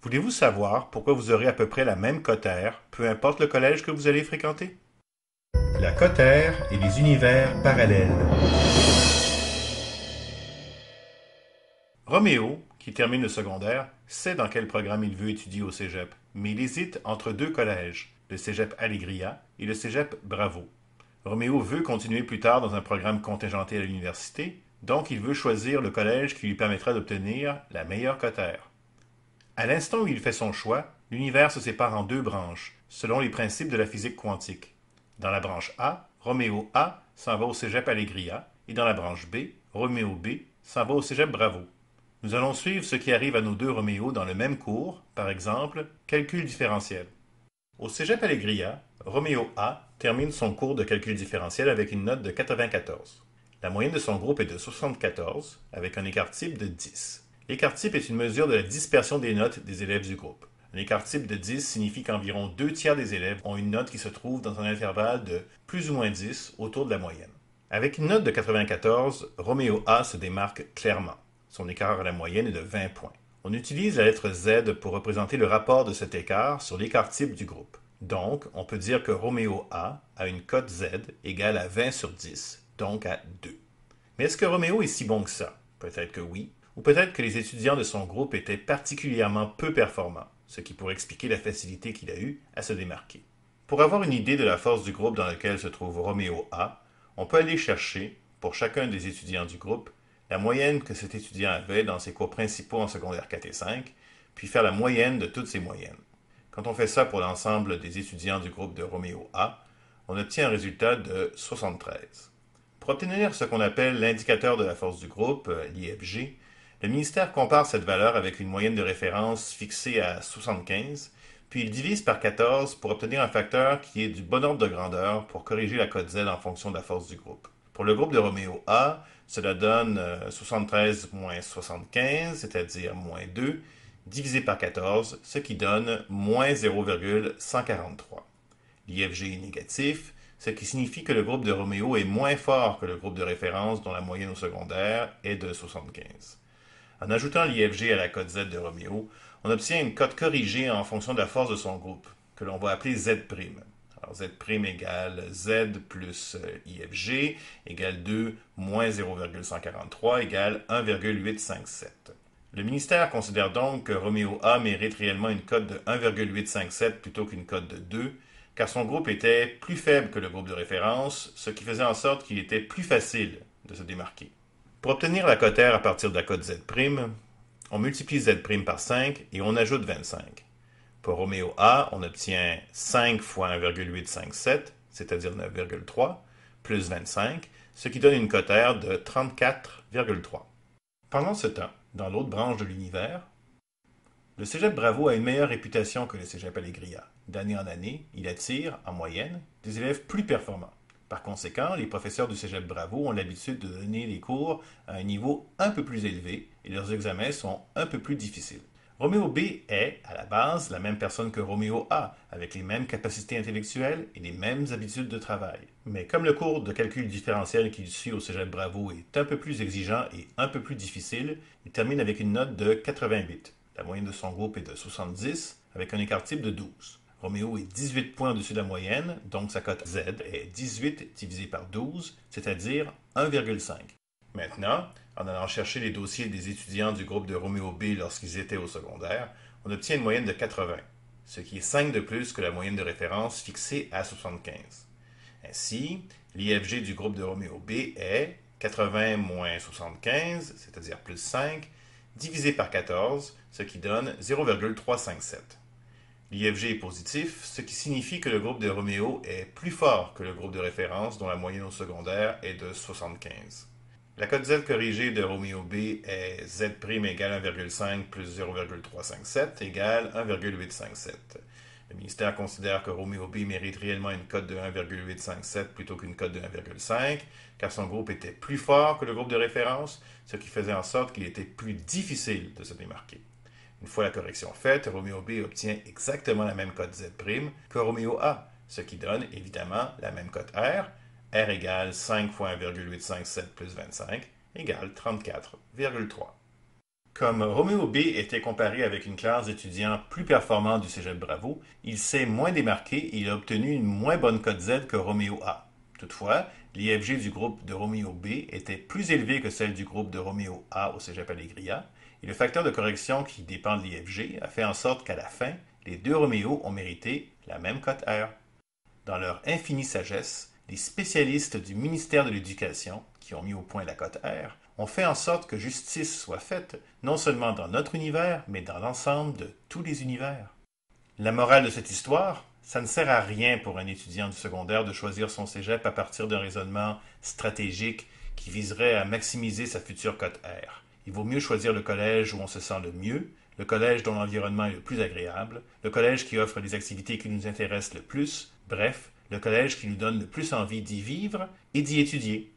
Voulez-vous savoir pourquoi vous aurez à peu près la même cote R, peu importe le collège que vous allez fréquenter? La cote R et les univers parallèles. Roméo, qui termine le secondaire, sait dans quel programme il veut étudier au cégep, mais il hésite entre deux collèges, le cégep Allegria et le cégep Bravo. Roméo veut continuer plus tard dans un programme contingenté à l'université, donc il veut choisir le collège qui lui permettra d'obtenir la meilleure cote R. À l'instant où il fait son choix, l'univers se sépare en deux branches, selon les principes de la physique quantique. Dans la branche A, Roméo A s'en va au cégep Allegria, et dans la branche B, Roméo B s'en va au cégep Bravo. Nous allons suivre ce qui arrive à nos deux Roméo dans le même cours, par exemple, calcul différentiel. Au cégep Allegria, Roméo A termine son cours de calcul différentiel avec une note de 94. La moyenne de son groupe est de 74, avec un écart type de 10. L'écart type est une mesure de la dispersion des notes des élèves du groupe. Un écart type de 10 signifie qu'environ 2 tiers des élèves ont une note qui se trouve dans un intervalle de plus ou moins 10 autour de la moyenne. Avec une note de 94, Roméo A se démarque clairement. Son écart à la moyenne est de 20 points. On utilise la lettre Z pour représenter le rapport de cet écart sur l'écart type du groupe. Donc, on peut dire que Roméo A a une cote Z égale à 20 sur 10, donc à 2. Mais est-ce que Roméo est si bon que ça? Peut-être que oui, ou peut-être que les étudiants de son groupe étaient particulièrement peu performants, ce qui pourrait expliquer la facilité qu'il a eue à se démarquer. Pour avoir une idée de la force du groupe dans lequel se trouve Roméo A, on peut aller chercher, pour chacun des étudiants du groupe, la moyenne que cet étudiant avait dans ses cours principaux en secondaire 4 et 5, puis faire la moyenne de toutes ses moyennes. Quand on fait ça pour l'ensemble des étudiants du groupe de Roméo A, on obtient un résultat de 73. Pour obtenir ce qu'on appelle l'indicateur de la force du groupe, l'IFG, le ministère compare cette valeur avec une moyenne de référence fixée à 75, puis il divise par 14 pour obtenir un facteur qui est du bon ordre de grandeur pour corriger la cote Z en fonction de la force du groupe. Pour le groupe de Roméo A, cela donne 73 moins 75, c'est-à-dire moins 2, divisé par 14, ce qui donne moins 0,143. L'IFG est négatif, ce qui signifie que le groupe de Roméo est moins fort que le groupe de référence dont la moyenne au secondaire est de 75. En ajoutant l'IFG à la cote Z de Roméo, on obtient une cote corrigée en fonction de la force de son groupe, que l'on va appeler Z'. Alors Z' égale Z plus IFG égale 2 moins 0,143 égale 1,857. Le ministère considère donc que Roméo A mérite réellement une cote de 1,857 plutôt qu'une cote de 2, car son groupe était plus faible que le groupe de référence, ce qui faisait en sorte qu'il était plus facile de se démarquer. Pour obtenir la cote R à partir de la cote Z', on multiplie Z' par 5 et on ajoute 25. Pour Roméo A, on obtient 5 fois 1,857, c'est-à-dire 9,3, plus 25, ce qui donne une cote R de 34,3. Pendant ce temps, dans l'autre branche de l'univers, le cégep Bravo a une meilleure réputation que le cégep Allegria. D'année en année, il attire, en moyenne, des élèves plus performants. Par conséquent, les professeurs du cégep Bravo ont l'habitude de donner des cours à un niveau un peu plus élevé et leurs examens sont un peu plus difficiles. Roméo B est, à la base, la même personne que Roméo A, avec les mêmes capacités intellectuelles et les mêmes habitudes de travail. Mais comme le cours de calcul différentiel qu'il suit au cégep Bravo est un peu plus exigeant et un peu plus difficile, il termine avec une note de 88. La moyenne de son groupe est de 70, avec un écart type de 12. Roméo est 18 points au-dessus de la moyenne, donc sa cote Z est 18 divisé par 12, c'est-à-dire 1,5. Maintenant, en allant chercher les dossiers des étudiants du groupe de Roméo B lorsqu'ils étaient au secondaire, on obtient une moyenne de 80, ce qui est 5 de plus que la moyenne de référence fixée à 75. Ainsi, l'IFG du groupe de Roméo B est 80 moins 75, c'est-à-dire plus 5, divisé par 14, ce qui donne 0,357. L'IFG est positif, ce qui signifie que le groupe de Roméo est plus fort que le groupe de référence dont la moyenne au secondaire est de 75. La cote Z corrigée de Roméo B est Z' égale 1,5 plus 0,357 égale 1,857. Le ministère considère que Roméo B mérite réellement une cote de 1,857 plutôt qu'une cote de 1,5, car son groupe était plus fort que le groupe de référence, ce qui faisait en sorte qu'il était plus difficile de se démarquer. Une fois la correction faite, Roméo B obtient exactement la même cote Z' que Roméo A, ce qui donne évidemment la même cote R. R égale 5 fois 1,857 plus 25 égale 34,3. Comme Roméo B était comparé avec une classe d'étudiants plus performants du Cégep Bravo, il s'est moins démarqué et il a obtenu une moins bonne cote Z que Roméo A. Toutefois, l'IFG du groupe de Roméo B était plus élevée que celle du groupe de Roméo A au Cégep Allégria, et le facteur de correction qui dépend de l'IFG a fait en sorte qu'à la fin, les deux Roméo ont mérité la même cote R. Dans leur infinie sagesse, les spécialistes du ministère de l'Éducation, qui ont mis au point la cote R, ont fait en sorte que justice soit faite, non seulement dans notre univers, mais dans l'ensemble de tous les univers. La morale de cette histoire, ça ne sert à rien pour un étudiant du secondaire de choisir son cégep à partir d'un raisonnement stratégique qui viserait à maximiser sa future cote R. Il vaut mieux choisir le collège où on se sent le mieux, le collège dont l'environnement est le plus agréable, le collège qui offre les activités qui nous intéressent le plus, bref, le collège qui nous donne le plus envie d'y vivre et d'y étudier.